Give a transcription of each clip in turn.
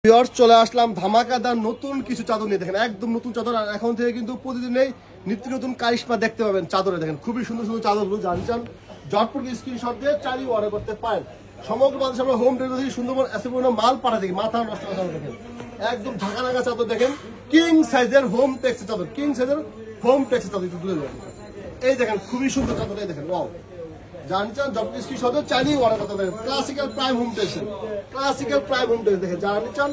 Viewers চলে আসলাম ধামাকাদার নতুন কিছু চাদর নিয়ে। দেখেন একদম নতুন চাদর, আর এখন থেকে কিন্তু প্রতিদিনই নিত্য নতুন কারিশমা দেখতে পাবেন চাদরে। দেখেন খুবই সুন্দর সুন্দর চাদরগুলো জানছেন, জটপট স্ক্রিনশট দিয়ে চালিয়ে অর্ডার করতে পারেন। সমগ্র বাংলাদেশে আমরা হোম ডেলিভারি সুন্দরবন অ্যাসেম্বলি মাল পাঠা দিই। মাথা নষ্ট করা দেখেন একদম ঢাকা নাগা চাদর, দেখেন কিং সাইজের হোম টেক্সের চাদর, কিং সাইজের হোম টেক্সের চাদর একটু তুলে দেবেন। এই দেখেন খুবই সুন্দর চাদর, এই দেখেন ওয়াও জানছেন জটপট স্ক্রিনশট দিয়ে চালিয়ে অর্ডার করতে পারেন। Classical prime home tex, classical prime home tex দেখেন জানছেন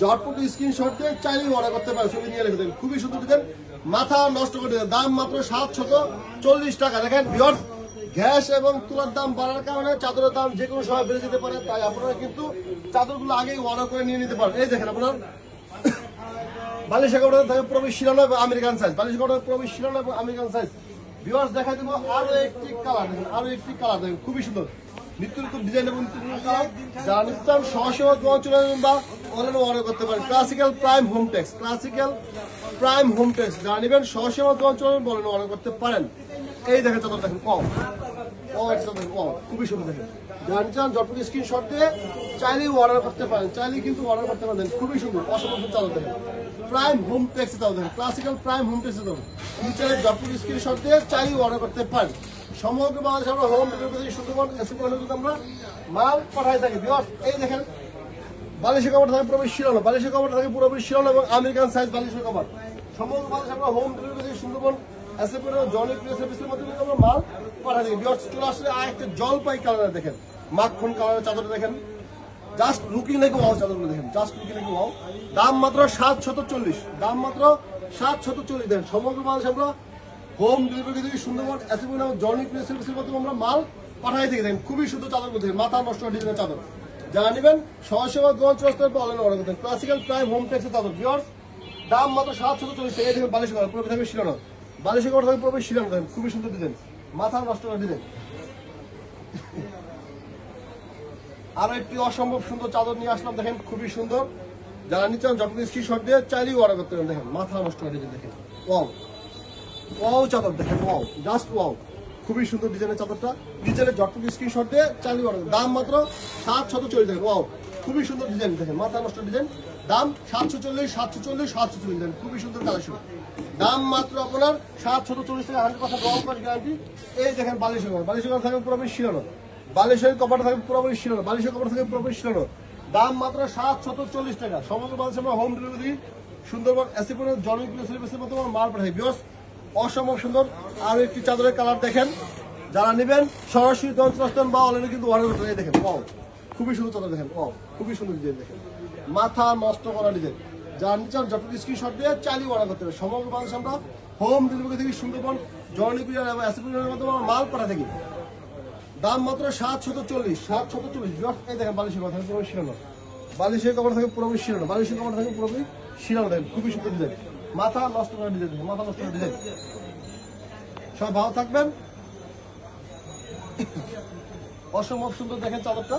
জটপট স্ক্রিনশট দিয়ে চাইলেই অর্ডার করতে পারেন। ছবি নিয়ে রেখে দেন, খুবই সুন্দর দিতেন, মাথা নষ্ট করে দেন। দাম মাত্র 740 টাকা। দেখেন ভিউয়ার্স গ্যাস এবং তুলার দাম বাড়ার কারণে চাদরের দাম যে কোনো সময় বেড়ে যেতে পারে, তাই আপনারা কিন্তু চাদরগুলো আগেই অর্ডার করে নিয়ে নিতে পারেন। এই দেখেন আপনার বালিশের কাপড় থাকে প্রবেশ শিরানো এবং আমেরিকান সাইজ, বালিশের কাপড় প্রবেশ শিরানো এবং আমেরিকান সাইজ। ভিউয়ার্স দেখাই দেবো আরো একটি কালার, দেখেন আরো একটি কালার দেখেন খুবই সুন্দর নিত্য নতুন ডিজাইন এবং যারা নিতে চান সরাসরি চলে যাবেন বা অনলাইনে অর্ডার করতে পারেন। Classical prime home tex, classical prime home tex যারা নেবেন সরাসরি অঞ্চলে বলেন অর্ডার করতে পারেন। এই দেখেন চাদর দেখেন কম খুবই সুন্দর দেখেন জানি চান জটপট স্ক্রিনশট দিয়ে চাইলেই অর্ডার করতে পারেন, চাইলেই কিন্তু অর্ডার করতে পারেন। খুবই সুন্দর অসম্ভব চাদর দেখেন প্রাইম হোম টেক্স চাদর দেখেন, ক্লাসিক্যাল প্রাইম হোম টেক্স চাদর নিচে জটপট স্ক্রিনশট দিয়ে চাইলেই অর্ডার করতে পারেন। সমগ্র বাংলাদেশে আমরা হোম ডেলিভারি সুন্দরবন অ্যাসেম্বলি আমরা মাল পাঠাই থাকি। এই দেখেন বালিশের কাপড় থাকে পুরোপুরি শিরানো, বালিশের কাপড় থাকে পুরোপুরি শিরানো এবং আমেরিকান সাইজ বালিশের কাপড়। সমগ্র বাংলাদেশে আমরা home delivery Sundarban assembly Johnny প্লেসের মাধ্যমে আমরা মাল পাঠাই থাকি। ভিউয়ার্স চলে আসলে আর একটা জলপাই কালার দেখেন, মাখন কালারের চাদর দেখেন, জাস্ট লুকিং লাইক ওয়াও চাদরগুলো দেখেন, জাস্ট লুকিং লাইক ওয়াও। দাম মাত্র 740, দাম মাত্র 740 দেন। সমগ্র বাংলাদেশে আমরা হোম ডেলিভারি থেকে সুন্দরবন অ্যাসেম্বলি জনি প্লেসের মাধ্যমে আমরা মাল পাঠাই থেকে দেখেন খুবই সুন্দর চাদর বলতে মাথা নষ্ট ডিজাইনের চাদর। যারা নেবেন সরাসরি অনলাইনে অর্ডার করতেন। ক্লাসিক্যাল প্রাইম হোম টেক্সের চাদর ভিউয়ার্স দাম মাত্র 740। এই দেখেন বালিশের কাপড় পুরো থাকবে শিরানো, বালিশের কাপড় থাকবে পুরো শিরানো দেখেন খুবই সুন্দর ডিজাইন, মাথা নষ্ট করা ডিজাইন। আরো একটি অসম্ভব সুন্দর চাদর নিয়ে আসলাম দেখেন খুবই সুন্দর। যারা নিচ্ছেন যখন স্ক্রিনশট দিয়ে চাইলেই অর্ডার করতে পারেন। দেখেন মাথা নষ্ট করা ডিজাইন দেখেন ওয়াও ওয়াও চাদর দেখেন ওয়াও জাস্ট ওয়াও খুবই সুন্দর ডিজাইনের চাদরটা ডিজাইনের জটপট স্ক্রিনশট দিয়ে চালিয়ে অর্ডার। দাম মাত্র 740 দেখেন ওয়াও খুবই সুন্দর ডিজাইন দেখেন মাথা নষ্ট ডিজাইন। দাম 740 দেন খুবই সুন্দর কালেকশন। দাম মাত্র আপনার 740 টাকা, 100% রং কস গ্যারান্টি। এই দেখেন বালিশের কাপড়, বালিশের কাপড় থাকে পুরোপুরি শিরানো, বালিশের কাপড় থাকে পুরোপুরি শিরানো, বালিশের কাপড় থাকে পুরোপুরি শিরানো। দাম মাত্র 740 টাকা। সমগ্র বাংলাদেশে আমরা home delivery Sundarban assembly Johnny প্লেসের মধ্যে আমরা মাল পাঠাই। ভিউয়ার্স অসম্ভব সুন্দর আরো একটি চাদরের কালার দেখেন, যারা নেবেন সরাসরি দন্তন বা অনলাইনে কিন্তু অর্ডার করতে দেখেন ওয়াও খুবই সুন্দর চাদর দেখেন ওয়াও খুবই সুন্দর ডিজাইন দেখেন মাথা নষ্ট করা ডিজাইন। যারা নিচ্ছেন যতটুকু স্ক্রিনশট দিয়ে চালিয়ে অর্ডার করতে হবে। সমগ্র বাংলাদেশে আমরা হোম ডেলিভারি থেকে সুন্দরবন জনি প্লেসের এবং অ্যাসেম্বলির মাধ্যমে আমরা মাল পাঠা থাকি। দাম মাত্র 740। এই দেখেন বালিশের কাপড় থাকে পুরোপুরি শিরানো, বালিশের কাপড় থাকে পুরোপুরি শিরানো, বালিশের কাপড় থাকে পুরোপুরি শিরানো দেখেন খুবই সুন্দর ডিজাইন, মাথা নষ্ট করা ডিজাইন, মাথা নষ্ট করা ডিজাইন। সবাই ভালো থাকবেন। অসম্ভব সুন্দর দেখেন চাদরটা।